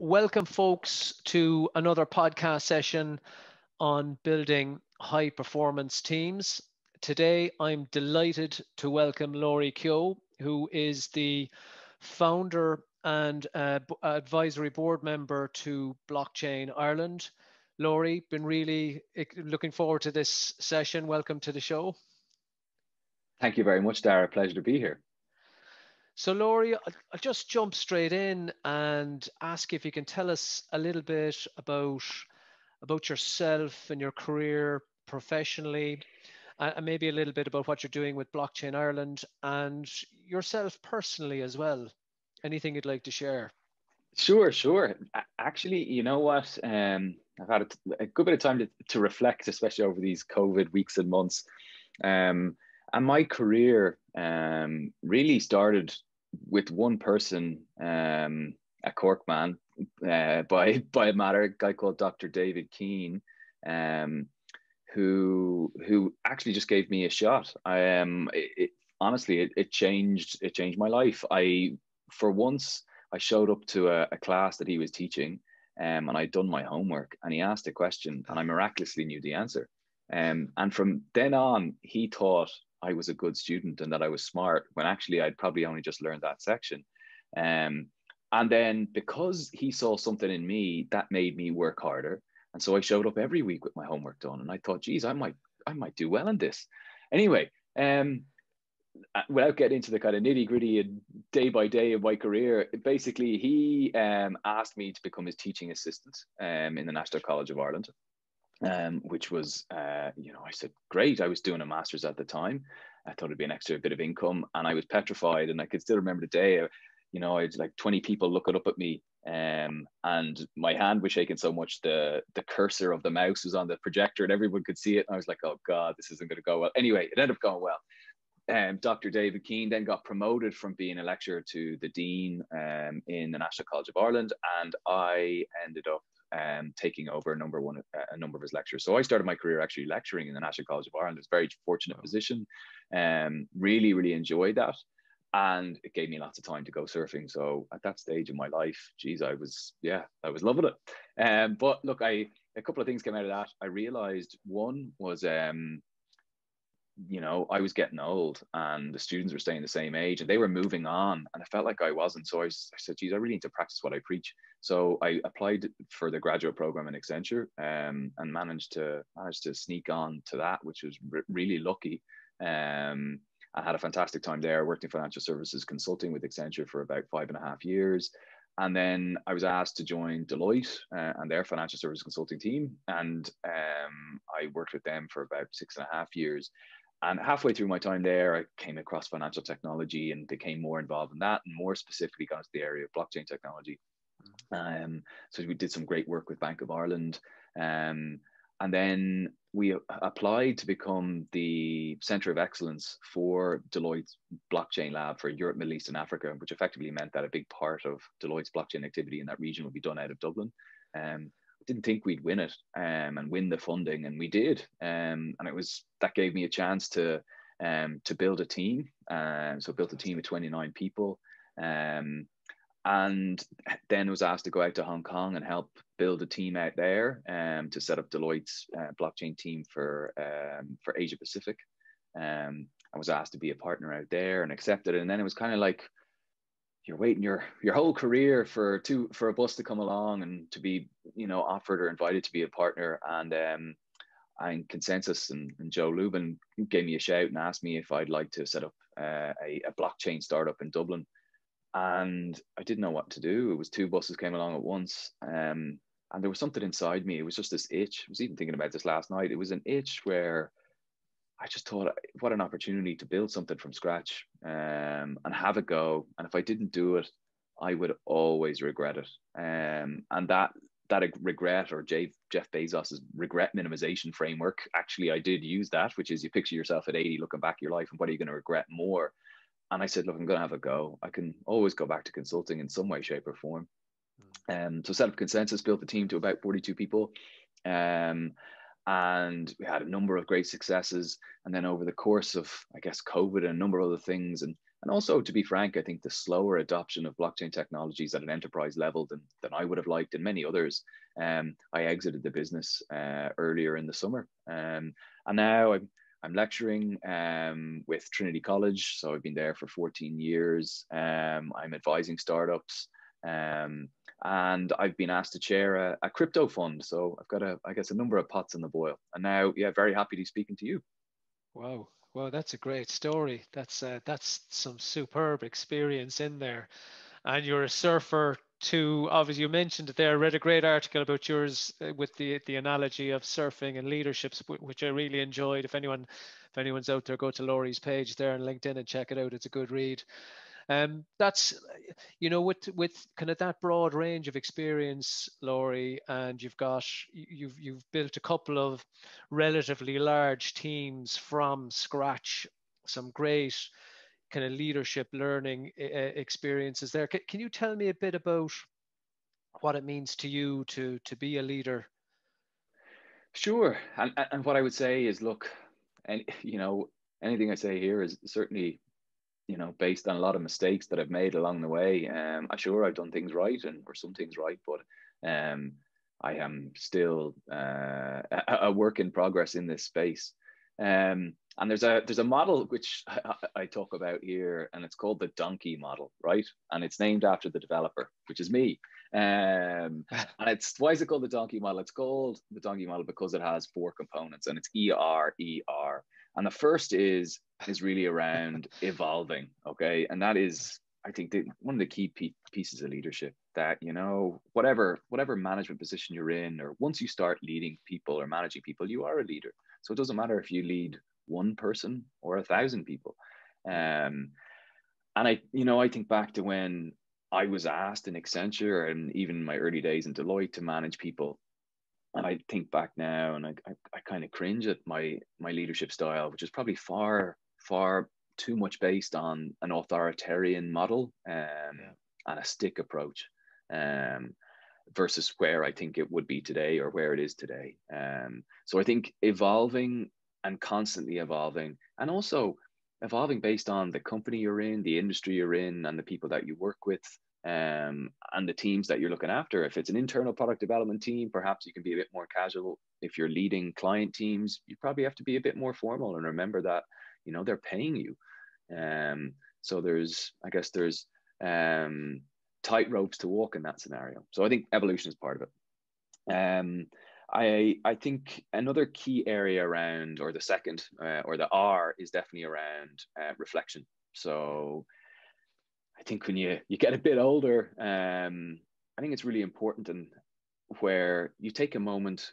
Welcome, folks, to another podcast session on building high performance teams. Today, I'm delighted to welcome Lory Kehoe, who is the founder and advisory board member to Blockchain Ireland. Lory, been really looking forward to this session. Welcome to the show. Thank you very much, Dara. Pleasure to be here. So, Lory, I'll just jump straight in and ask if you can tell us a little bit about yourself and your career professionally, and maybe a little bit about what you're doing with Blockchain Ireland and yourself personally as well. Anything you'd like to share? Sure. Actually, you know what? I've had a good bit of time to reflect, especially over these COVID weeks and months. And my career really started with one person, a Cork man, by a matter, a guy called Dr. David Keane, who actually just gave me a shot. Honestly, it changed my life. For once, I showed up to a class that he was teaching, and I'd done my homework, and he asked a question, and I miraculously knew the answer. And from then on, he thought I was a good student and that I was smart, when actually I'd probably only just learned that section. And then because he saw something in me, that made me work harder. And so I showed up every week with my homework done, and I thought, geez, I might do well in this. Anyway, without getting into the kind of nitty gritty and day by day of my career, basically he asked me to become his teaching assistant in the National College of Ireland, which was, I said, great. I was doing a master's at the time. I thought it'd be an extra bit of income, and I was petrified. And I could still remember the day, I had like 20 people looking up at me, and my hand was shaking so much the cursor of the mouse was on the projector and everyone could see it. And I was like, oh God, this isn't going to go well. Anyway, it ended up going well. Dr. David Keane then got promoted from being a lecturer to the dean in the National College of Ireland, and I ended up taking over a number of his lectures. So I started my career actually lecturing in the National College of Ireland. It's a very fortunate position. Really enjoyed that, and it gave me lots of time to go surfing. So at that stage of my life, geez, I was loving it. But look, a couple of things came out of that. I realized one was I was getting old and the students were staying the same age and they were moving on, and I felt like I wasn't. So I said, geez, I really need to practice what I preach. So I applied for the graduate program in Accenture, and managed to sneak on to that, which was really lucky. I had a fantastic time there. I worked in financial services consulting with Accenture for about 5.5 years. And then I was asked to join Deloitte and their financial services consulting team. And I worked with them for about 6.5 years. And halfway through my time there, I came across financial technology and became more involved in that, and more specifically got into the area of blockchain technology. So we did some great work with Bank of Ireland. And then we applied to become the Center of Excellence for Deloitte's blockchain lab for Europe, Middle East, and Africa, which effectively meant that a big part of Deloitte's blockchain activity in that region would be done out of Dublin. Didn't think we'd win it and win the funding, and we did. And that gave me a chance to build a team. So built a team of 29 people. And then was asked to go out to Hong Kong and help build a team out there to set up Deloitte's blockchain team for Asia Pacific. I was asked to be a partner out there and accepted it. And then it was kind of like, you're waiting your whole career for a bus to come along and to be, offered or invited to be a partner. And Consensus and Joe Lubin gave me a shout and asked me if I'd like to set up a blockchain startup in Dublin. And I didn't know what to do. It was 2 buses came along at once. And there was something inside me. It was just this itch. I was even thinking about this last night. It was an itch where I just thought, what an opportunity to build something from scratch and have a go. And if I didn't do it, I would always regret it. And that regret, or Jeff Bezos' regret minimization framework, actually, I did use that, which is you picture yourself at 80 looking back at your life and what are you going to regret more? And I said, look, I'm going to have a go. I can always go back to consulting in some way, shape, or form. So set up Consensus, built the team to about 42 people. And we had a number of great successes. And then over the course of, I guess, COVID and a number of other things, and And also, to be frank, I think the slower adoption of blockchain technologies at an enterprise level than I would have liked, and many others. I exited the business earlier in the summer, and now I'm lecturing with Trinity College, so I've been there for 14 years. I'm advising startups, and I've been asked to chair a crypto fund. So I've got I guess, a number of pots in the boil. And now, yeah, very happy to be speaking to you. Wow. Well, that's a great story. That's some superb experience in there. And you're a surfer too. Obviously, you mentioned it there. I read a great article about yours with the analogy of surfing and leaderships, which I really enjoyed. If anyone's out there, go to Lory's page there on LinkedIn and check it out. It's a good read. That's, with kind of that broad range of experience, Lory, and you've built a couple of relatively large teams from scratch, some great kind of leadership learning experiences there. Can you tell me a bit about what it means to you to be a leader? Sure. And what I would say is, look, and anything I say here is certainly, based on a lot of mistakes that I've made along the way. I'm sure I've done things right or some things right, but I am still a work in progress in this space. And there's a model which I talk about here, and it's called the donkey model, right? And it's named after the developer, which is me. And it's, why is it called the donkey model? It's called the donkey model because it has four components, and it's ER. And the first is really around evolving, okay? And that is, I think, one of the key pieces of leadership, that, whatever management position you're in, or once you start leading people or managing people, you are a leader. So it doesn't matter if you lead one person or 1,000 people. And I think back to when I was asked in Accenture, and even my early days in Deloitte, to manage people. And I think back now, and I kind of cringe at my leadership style, which is probably far too much based on an authoritarian model, and a stick approach, versus where I think it would be today, or where it is today. So I think evolving and constantly evolving, and also evolving based on the company you're in, the industry you're in, and the people that you work with, and the teams that you're looking after. If it's an internal product development team, perhaps you can be a bit more casual. If you're leading client teams, you probably have to be a bit more formal, and remember that, they're paying you. So there's tight ropes to walk in that scenario. So I think evolution is part of it. I think another key area around, or the second, or the R, is definitely around reflection. So I think when you get a bit older, I think it's really important, and where you take a moment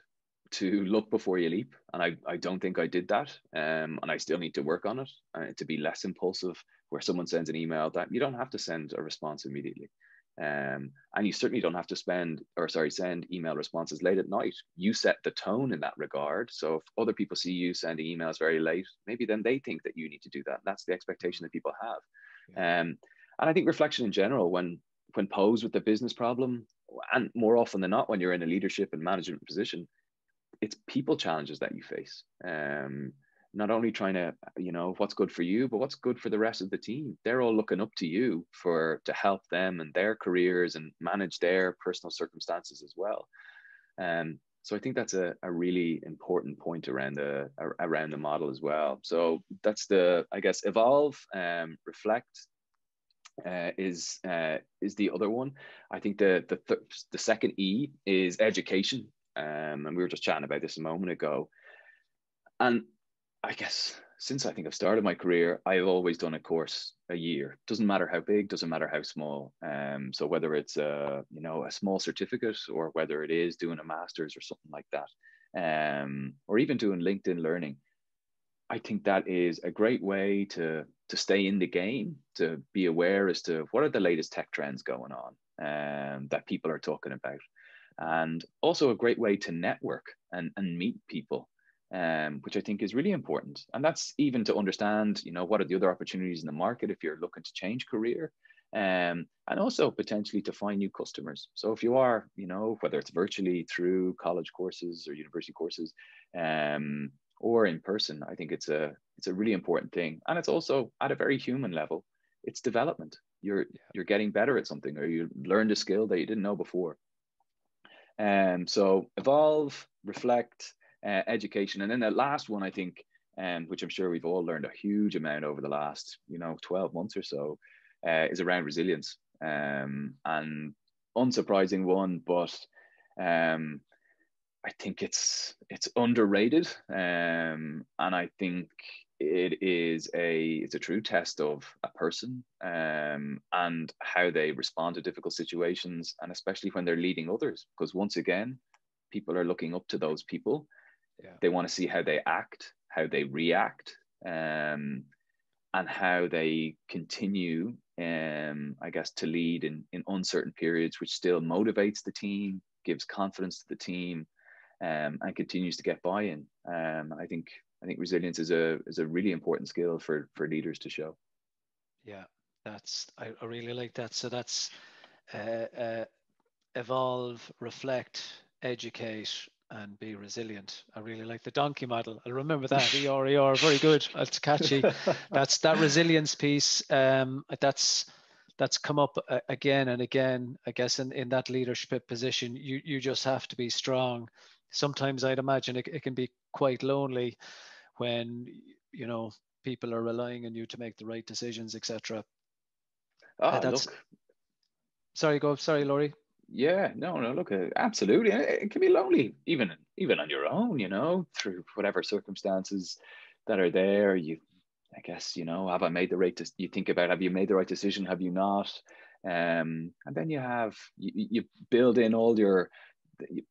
to look before you leap. And I don't think I did that. And I still need to work on it, to be less impulsive, where someone sends an email, that you don't have to send a response immediately. And you certainly don't have to send email responses late at night. You set the tone in that regard. So if other people see you sending emails very late, maybe then they think that you need to do that. That's the expectation that people have. And I think reflection in general, when posed with the business problem, and more often than not, when you're in a leadership and management position, it's people challenges that you face. Not only trying to, what's good for you, but what's good for the rest of the team. They're all looking up to you to help them and their careers and manage their personal circumstances as well. So I think that's a really important point around the model as well. So that's evolve, reflect, is the other one. I think the second E is education. And we were just chatting about this a moment ago. And I guess since I think I've started my career, I've always done a course a year. Doesn't matter how big, doesn't matter how small. So whether it's a small certificate, or whether it is doing a master's or something like that, or even doing LinkedIn Learning, I think that is a great way to stay in the game, to be aware as to what are the latest tech trends going on, that people are talking about. And also a great way to network and meet people, which I think is really important. And that's even to understand, what are the other opportunities in the market if you're looking to change career, and also potentially to find new customers. So if you are, whether it's virtually through college courses or university courses, or in person, I think it's a really important thing. And it's also at a very human level. it's development. You're getting better at something, or you learned a skill that you didn't know before. So evolve, reflect, education, and then the last one, I think, which I'm sure we've all learned a huge amount over the last 12 months or so, is around resilience. And unsurprising one, but I think it's underrated, and I think it's a true test of a person, and how they respond to difficult situations, and especially when they're leading others, because once again, people are looking up to those people. Yeah. They want to see how they act, how they react, and how they continue, I guess, to lead in uncertain periods, which still motivates the team, gives confidence to the team, and continues to get buy-in. I think resilience is a really important skill for leaders to show. Yeah, I really like that. So that's evolve, reflect, educate, and be resilient. I really like the donkey model. I'll remember that. ER, very good. That's catchy. That's that resilience piece. That's come up again and again. I guess in that leadership position, you just have to be strong. Sometimes I'd imagine it can be quite lonely when people are relying on you to make the right decisions, etc. Look. Sorry, Lory. Yeah, no, look, absolutely. It can be lonely, even on your own, through whatever circumstances that are there. I guess, have I made the right? You think about, have you made the right decision? Have you not? And then you build in all your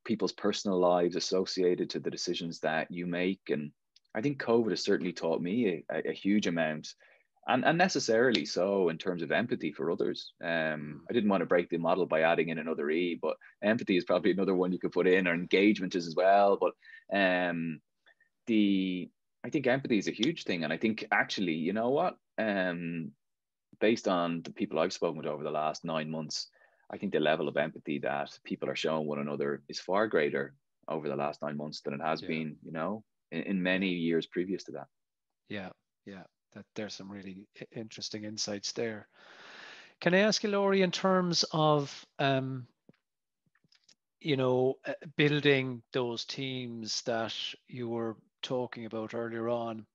people's personal lives associated to the decisions that you make. And I think COVID has certainly taught me a huge amount, and necessarily so, in terms of empathy for others. I didn't want to break the model by adding in another E, but empathy is probably another one you could put in, or engagement is as well. But I think empathy is a huge thing. And I think, actually, you know what? Based on the people I've spoken with over the last 9 months, I think the level of empathy that people are showing one another is far greater over the last 9 months than it has been, in many years previous to that. Yeah. That there's some really interesting insights there. Can I ask you, Lory, in terms of building those teams that you were talking about earlier on,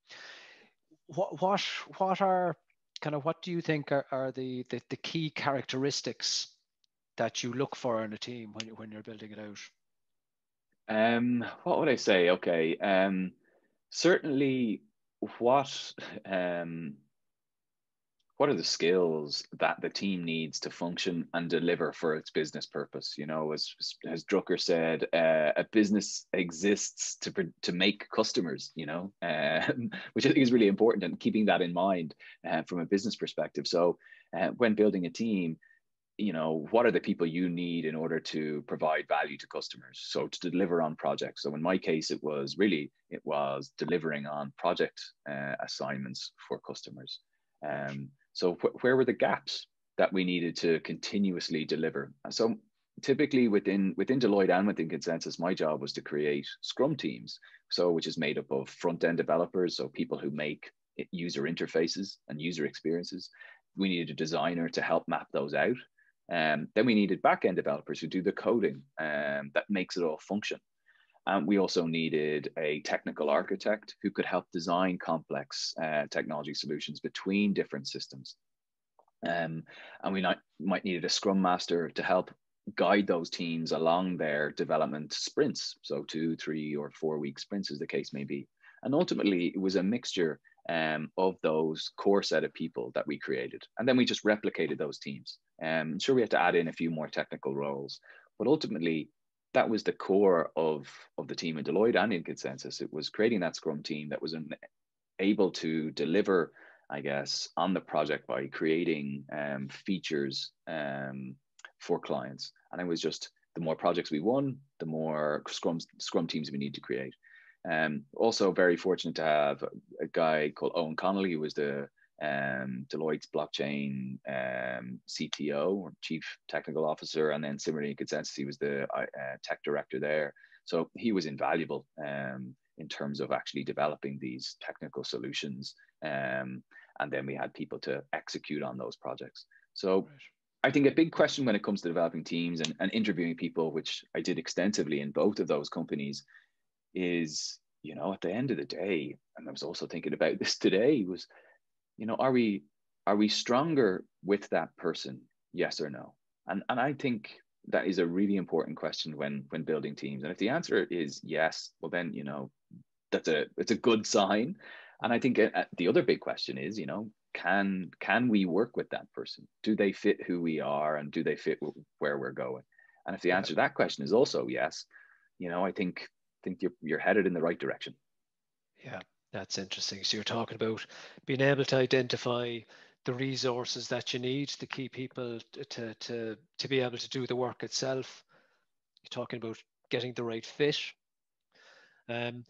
what are what do you think are the key characteristics that you look for in a team when you're building it out? What would I say? Okay. Certainly, what are the skills that the team needs to function and deliver for its business purpose? As Drucker said, a business exists to make customers. Which I think is really important, and keeping that in mind from a business perspective. So, when building a team, what are the people you need in order to provide value to customers? So, to deliver on projects. So in my case, it was delivering on project assignments for customers. So where were the gaps that we needed to continuously deliver? So typically within Deloitte and within Consensus, my job was to create Scrum teams, which is made up of front-end developers, so people who make user interfaces and user experiences. We needed a designer to help map those out. Then we needed back-end developers who do the coding that makes it all function. And we also needed a technical architect who could help design complex technology solutions between different systems. And we might needed a scrum master to help guide those teams along their development sprints. So 2, 3, or 4 week sprints, as the case may be. And ultimately, it was a mixture of those core set of people that we created. And then we just replicated those teams. Sure, we had to add in a few more technical roles, but ultimately, that was the core of the team in Deloitte and in Consensus. It was creating that Scrum team that was able to deliver, I guess, on the project by creating features for clients. And it was just, the more projects we won, the more Scrum teams we need to create. Also very fortunate to have a guy called Owen Connolly, who was the Deloitte's blockchain CTO, or Chief Technical Officer, and then similarly in Consensus, he was the tech director there. So he was invaluable in terms of actually developing these technical solutions. And and then we had people to execute on those projects. So Right. I think a big question when it comes to developing teams and interviewing people, which I did extensively in both of those companies, is, at the end of the day, and I was also thinking about this today, was, are we stronger with that person? Yes or no? And I think that is a really important question when building teams. And if the answer is yes, well then, it's a good sign. And I think the other big question is, can we work with that person? Do they fit who we are, and do they fit where we're going? And if the answer to that question is also yes, I think you're headed in the right direction. Yeah, that's interesting. So you're talking about being able to identify the resources that you need, the key people to be able to do the work itself. You're talking about getting the right fit. Um,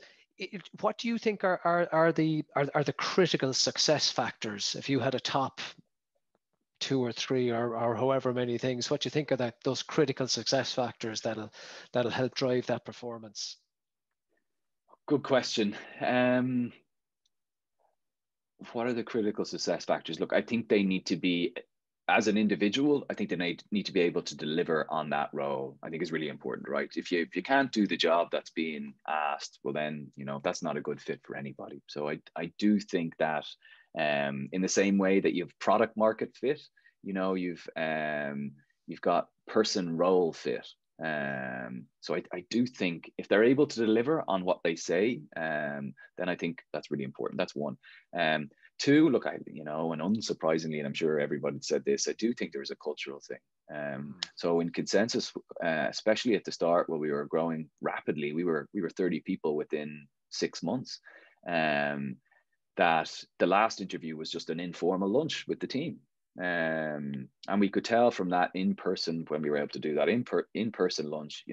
what do you think are the critical success factors? If you had a top 2 or 3 or however many things, what do you think are those critical success factors that'll help drive that performance? Good question. What are the critical success factors? Look, I think they need to be, as an individual, I think they need to be able to deliver on that role. I think is really important, right? If you can't do the job that's being asked, well then, that's not a good fit for anybody. So I do think that in the same way that you've product market fit, you've got person role fit. So I do think if they're able to deliver on what they say, then I think that's really important. That's one. Two, look, and unsurprisingly, and I'm sure everybody said this, I do think there is a cultural thing. So in Consensus, especially at the start where we were growing rapidly, we were 30 people within 6 months. That the last interview was just an informal lunch with the team. And we could tell from that in person, when we were able to do that in person lunch,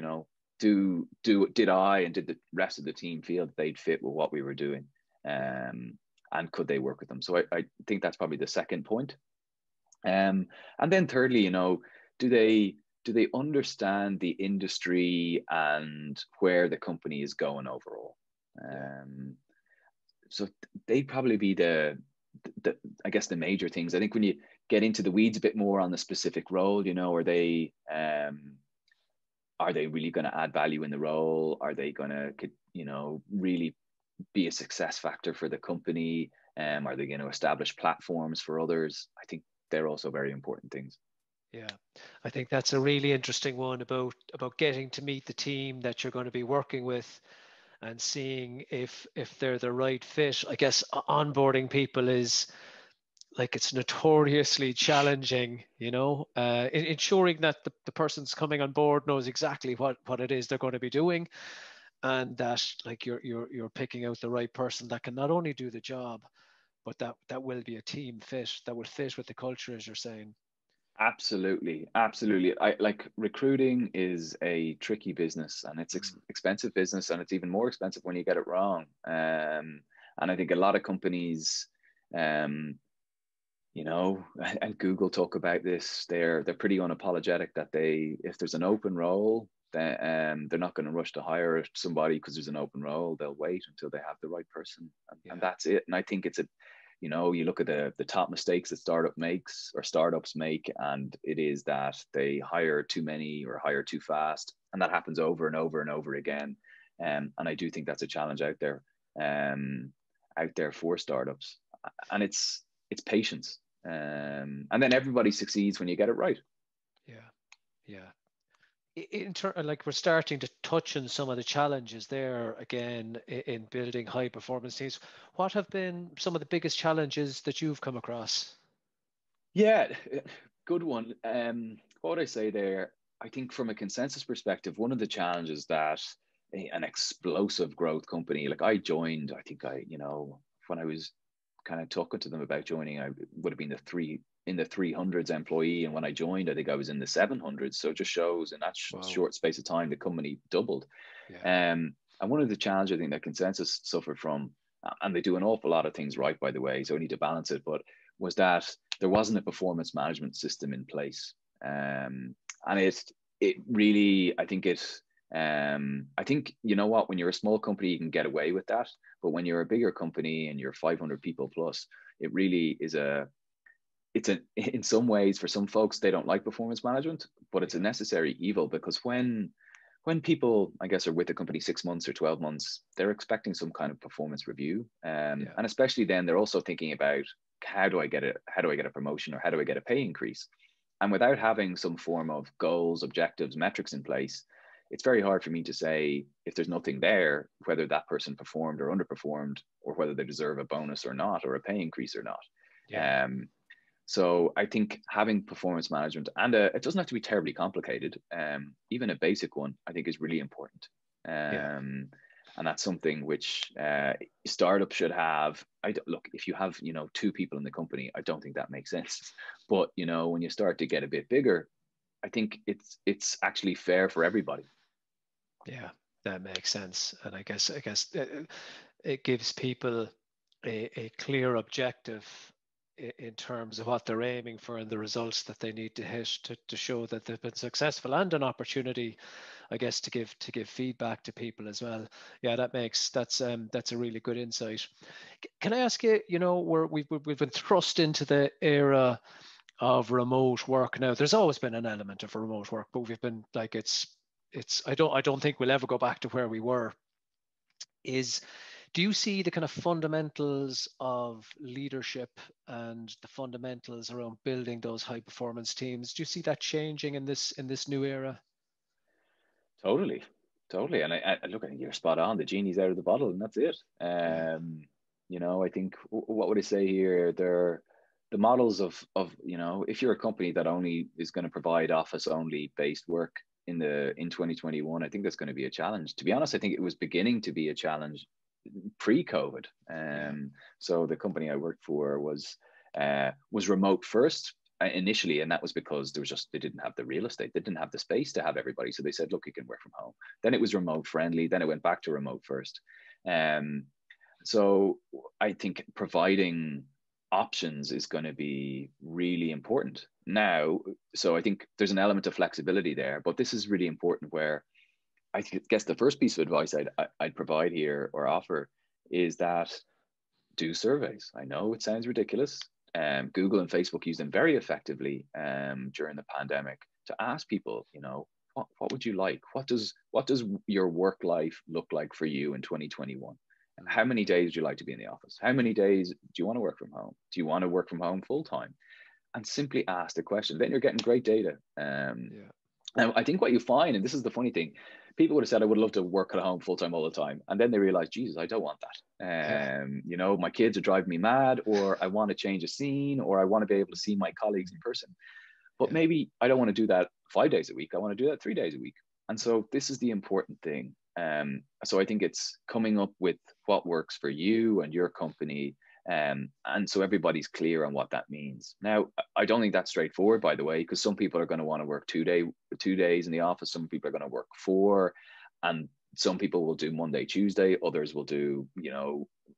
did I and did the rest of the team feel that they'd fit with what we were doing, and could they work with them? So I think that's probably the second point. And then thirdly, do they understand the industry and where the company is going overall? So they'd probably be the I guess the major things. I think when you get into the weeds a bit more on the specific role, are they really going to add value in the role? Are they going to, really be a success factor for the company? Are they going to establish platforms for others? I think they're also very important things. Yeah, I think that's a really interesting one about getting to meet the team that you're going to be working with and seeing if they're the right fit. I guess onboarding people is like, it's notoriously challenging, ensuring that the person's coming on board knows exactly what it is they're going to be doing, and that like you're picking out the right person that can not only do the job, but that will be a team fit, that will fit with the culture, as you're saying. Absolutely. I like, recruiting is a tricky business, and it's expensive business, and it's even more expensive when you get it wrong. And I think a lot of companies, and Google talk about this. They're pretty unapologetic that if there's an open role, then they're not going to rush to hire somebody because there's an open role. They'll wait until they have the right person, and that's it. And I think it's you look at the top mistakes that startups make, and it is that they hire too many or hire too fast, and that happens over and over and over again. And I do think that's a challenge out there for startups, and it's patience. And then everybody succeeds when you get it right. Yeah. Like, we're starting to touch on some of the challenges there again in building high performance teams. What have been some of the biggest challenges that you've come across? Yeah, good one. What would I say there? I think from a Consensus perspective, one of the challenges that an explosive growth company, like I joined, I think when I was kind of talking to them about joining, I would have been in the 300s employee, and when I joined, I think I was in the 700s. So it just shows in that short space of time, the company doubled. And one of the challenges I think that Consensus suffered from, and they do an awful lot of things right, by the way, so I need to balance it, but was that there wasn't a performance management system in place. And it really, I think I think, you know what, when you're a small company, you can get away with that. But when you're a bigger company and you're 500 people plus, it really is in some ways, for some folks, they don't like performance management, but it's a necessary evil, because when people, I guess, are with the company 6 months or 12 months, they're expecting some kind of performance review. And especially then they're also thinking about, how do I get a promotion, or how do I get a pay increase? And without having some form of goals, objectives, metrics in place, it's very hard for me to say, if there's nothing there, whether that person performed or underperformed, or whether they deserve a bonus or not, or a pay increase or not. Yeah. So I think having performance management, and it doesn't have to be terribly complicated. Even a basic one, I think, is really important. And that's something which startups should have. Look, if you have, 2 people in the company, I don't think that makes sense. But, when you start to get a bit bigger, I think it's actually fair for everybody. Yeah, that makes sense. And I guess it gives people a clear objective in terms of what they're aiming for and the results that they need to hit to show that they've been successful, and an opportunity, I guess, to give feedback to people as well. Yeah, that's a really good insight. Can I ask you, we've been thrust into the era of remote work now. There's always been an element of remote work, but we've been like, I don't think we'll ever go back to where we were. Do you see the kind of fundamentals of leadership and the fundamentals around building those high performance teams? Do you see that changing in this new era? Totally. And I look, I think you're spot on. The genie's out of the bottle, and that's it. I think, what would I say here? The models of if you're a company that only is going to provide office only based work in 2021, I think that's going to be a challenge. To be honest, I think it was beginning to be a challenge pre-COVID. So the company I worked for was remote first initially, and that was because they didn't have the real estate, they didn't have the space to have everybody. So they said, look, you can work from home. Then it was remote friendly. Then it went back to remote first. So I think providing options is going to be really important now. So I think there's an element of flexibility there, but this is really important, where I guess the first piece of advice I'd provide here or offer is that do surveys. I know it sounds ridiculous. Google and Facebook use them very effectively during the pandemic to ask people, what would you like? What does your work life look like for you in 2021? And how many days do you like to be in the office? How many days do you want to work from home? Do you want to work from home full time? And simply ask the question. Then you're getting great data. Now, I think what you find, and this is the funny thing, people would have said, I would love to work at home full time all the time. And then they realize, Jesus, I don't want that. My kids are driving me mad, or I want to change a scene, or I want to be able to see my colleagues in person. But maybe I don't want to do that 5 days a week. I want to do that 3 days a week. And so this is the important thing. So I think it's coming up with what works for you and your company. And so everybody's clear on what that means. Now, I don't think that's straightforward, by the way, because some people are going to want to work 2 days in the office. Some people are going to work 4, and some people will do Monday, Tuesday. Others will do,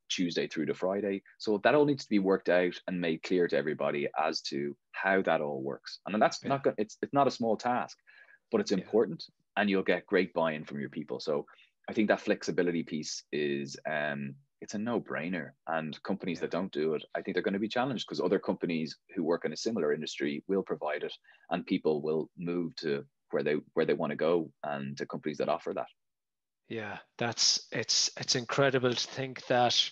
Tuesday through to Friday. So that all needs to be worked out and made clear to everybody as to how that all works. And that's not good. It's not a small task, but it's important, and you'll get great buy-in from your people. So I think that flexibility piece is, it's a no-brainer, and companies that don't do it, I think they're going to be challenged, because other companies who work in a similar industry will provide it, and people will move to where they want to go, and to companies that offer that. Yeah, it's incredible to think that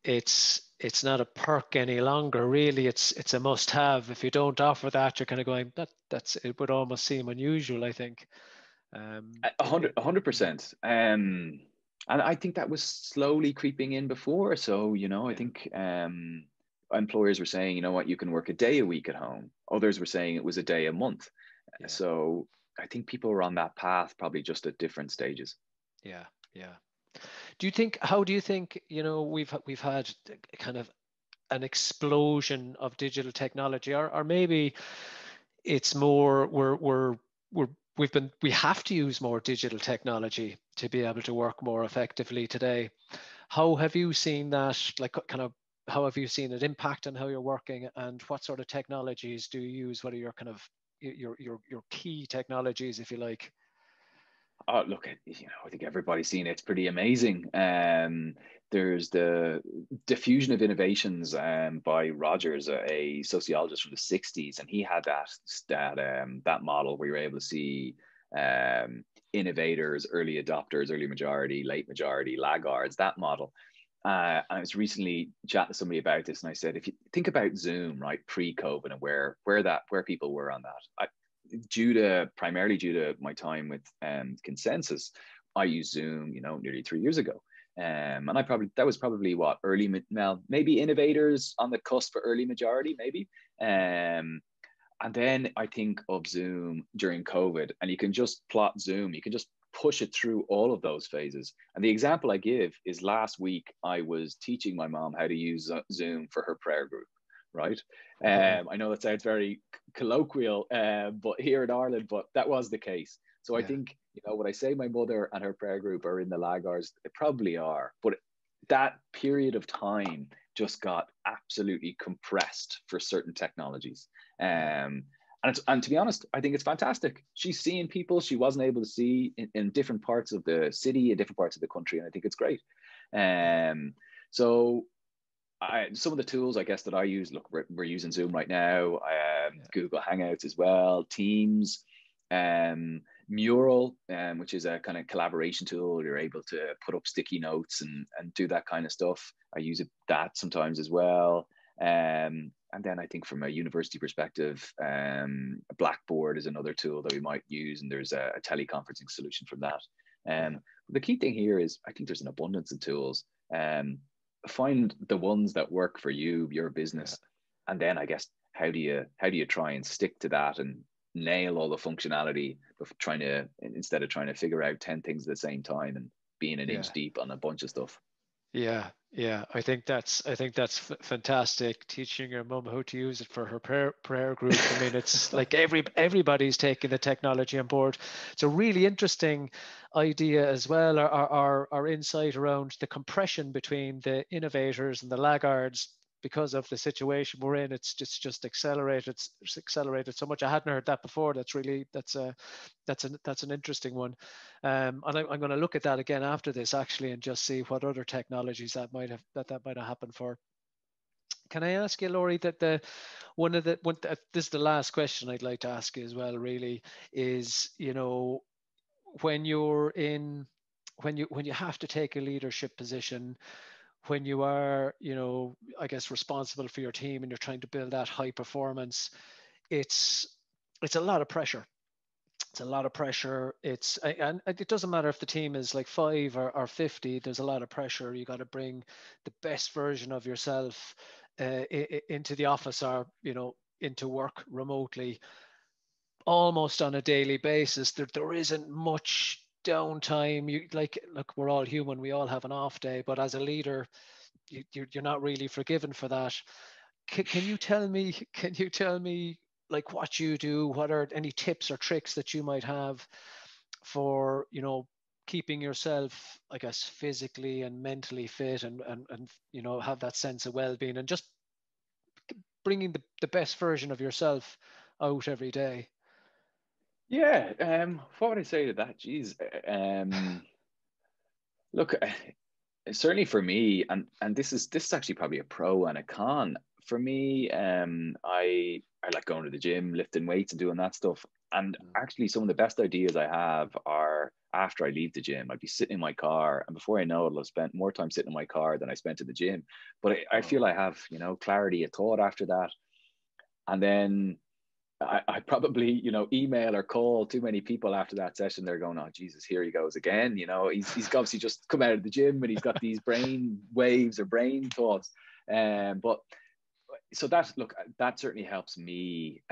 it's not a perk any longer. Really, it's a must-have. If you don't offer that, you're kind of going, it would almost seem unusual, I think. 100%. And I think that was slowly creeping in before. So, I think employers were saying, you know what, you can work a day a week at home. Others were saying it was a day a month. So I think people were on that path, probably just at different stages. Yeah. How do you think, we've had kind of an explosion of digital technology, or maybe it's more we have to use more digital technology to be able to work more effectively today. How have you seen that, how have you seen it impact on how you're working, and what sort of technologies do you use? What are your kind of your key technologies, if you like? Oh, look at, I think everybody's seen it. It's pretty amazing. There's the diffusion of innovations by Rogers, a sociologist from the '60s, and he had that model where you're able to see innovators, early adopters, early majority, late majority, laggards. That model. And I was recently chatting to somebody about this, and I said, if you think about Zoom, right, pre-COVID, and where people were on that, primarily due to my time with Consensus, I used Zoom, nearly 3 years ago. And that was probably what, maybe Innovators on the cusp for early majority, maybe. And then I think of Zoom during COVID, and you can just plot Zoom, you can just push it through all of those phases. And the example I give is last week, I was teaching my mom how to use Zoom for her prayer group, right? I know that sounds very colloquial, but here in Ireland, but that was the case. So I think, when I say my mother and her prayer group are in the Laggards, they probably are. But that period of time just got absolutely compressed for certain technologies. And to be honest, I think it's fantastic. She's seeing people she wasn't able to see in different parts of the city, in different parts of the country, and I think it's great. So some of the tools, I guess, that I use, look, we're using Zoom right now, Google Hangouts as well, Teams, Mural, which is a kind of collaboration tool. You're able to put up sticky notes and do that kind of stuff. I use that sometimes as well. And then I think from a university perspective, Blackboard is another tool that we might use, and there's a teleconferencing solution from that. The key thing here is I think there's an abundance of tools. Find the ones that work for you, your business, and then I guess how do you try and stick to that and nail all the functionality of instead of trying to figure out 10 things at the same time and being an inch deep on a bunch of stuff. Yeah. I think that's fantastic. Teaching your mum how to use it for her prayer group. I mean, it's like everybody's taking the technology on board. It's a really interesting idea as well. Our insight around the compression between the innovators and the laggards because of the situation we're in. It's just accelerated so much. I hadn't heard that before. That's an interesting one. And I'm going to look at that again after this actually, and just see what other technologies that might have happened for. Can I ask you, Lory, that this is the last question I'd like to ask you as well, really, is, when you have to take a leadership position, when you are, I guess, responsible for your team and you're trying to build that high performance, it's a lot of pressure. It's a lot of pressure. And it doesn't matter if the team is like 5 or 50, there's a lot of pressure. You got to bring the best version of yourself into the office, or, into work remotely almost on a daily basis. There isn't much downtime. Look, we're all human. We all have an off day, but as a leader, you're not really forgiven for that. Can you tell me like what you do? What are any tips or tricks that you might have for, keeping yourself, I guess, physically and mentally fit, and have that sense of well-being, and just bringing the best version of yourself out every day? Yeah. What would I say to that? Geez. Look, certainly for me, and this is actually probably a pro and a con. For me, I like going to the gym, lifting weights and doing that stuff. And actually some of the best ideas I have are after I leave the gym. I'd be sitting in my car, and before I know it, I'll spend more time sitting in my car than I spent at the gym. But I feel I have, clarity of thought after that. And then I probably, email or call too many people after that session. They're going, oh, Jesus, here he goes again. He's obviously just come out of the gym and he's got these brain waves or brain thoughts. But so that certainly helps me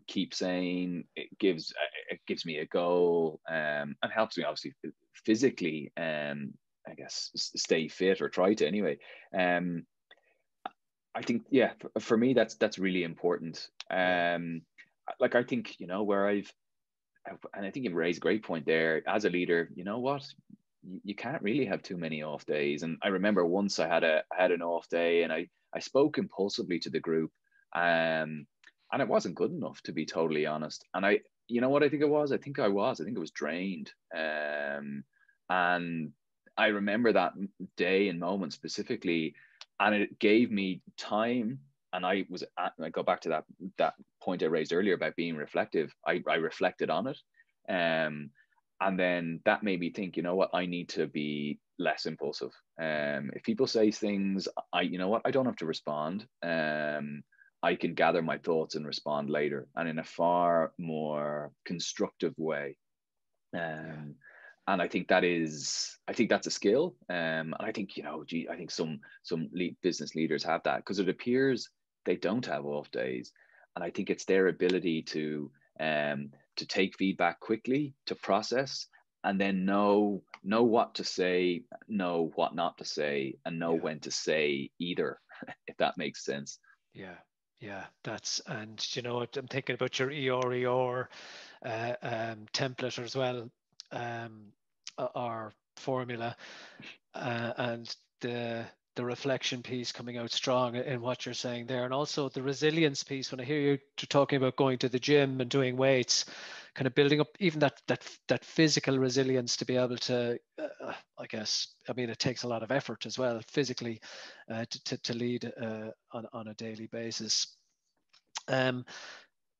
keep sane. It gives me a goal, and helps me obviously physically, I guess, stay fit, or try to anyway. I think, yeah, for me, that's really important. Like, I think, and I think you raised a great point there. As a leader, you know what? You can't really have too many off days. And I remember once I had an off day, and I spoke impulsively to the group, and it wasn't good enough, to be totally honest. And you know what I think it was? I think I was drained. And I remember that day and moment specifically, and it gave me time. And I go back to that point I raised earlier about being reflective. I reflected on it. And then that made me think, you know what, I need to be less impulsive. If people say things, you know what, I don't have to respond. I can gather my thoughts and respond later, and in a far more constructive way. And I think that's a skill. And I think, I think some business leaders have that, because it appears they don't have off days. And I think it's their ability to take feedback quickly, to process, and then know what to say, know what not to say, and know when to say either, if that makes sense. Yeah, and I'm thinking about your EOR template as well, our formula, and the reflection piece coming out strong in what you're saying there, and also the resilience piece. When I hear you talking about going to the gym and doing weights, kind of building up even that physical resilience to be able to, I guess, I mean, it takes a lot of effort as well physically to lead on a daily basis.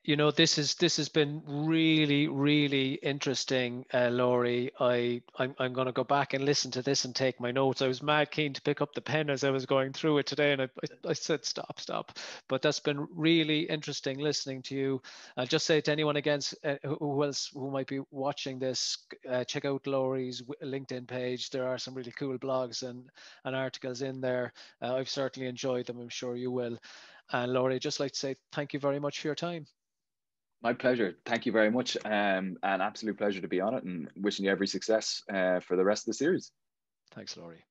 This has been really, really interesting, Lory. I'm going to go back and listen to this and take my notes. I was mad keen to pick up the pen as I was going through it today, and I said stop. But that's been really interesting listening to you. I'll just say to anyone who might be watching this, check out Lory's LinkedIn page. There are some really cool blogs and articles in there. I've certainly enjoyed them. I'm sure you will. And Lory, I'd just like to say thank you very much for your time. My pleasure. Thank you very much. An absolute pleasure to be on it, and wishing you every success for the rest of the series. Thanks, Lory.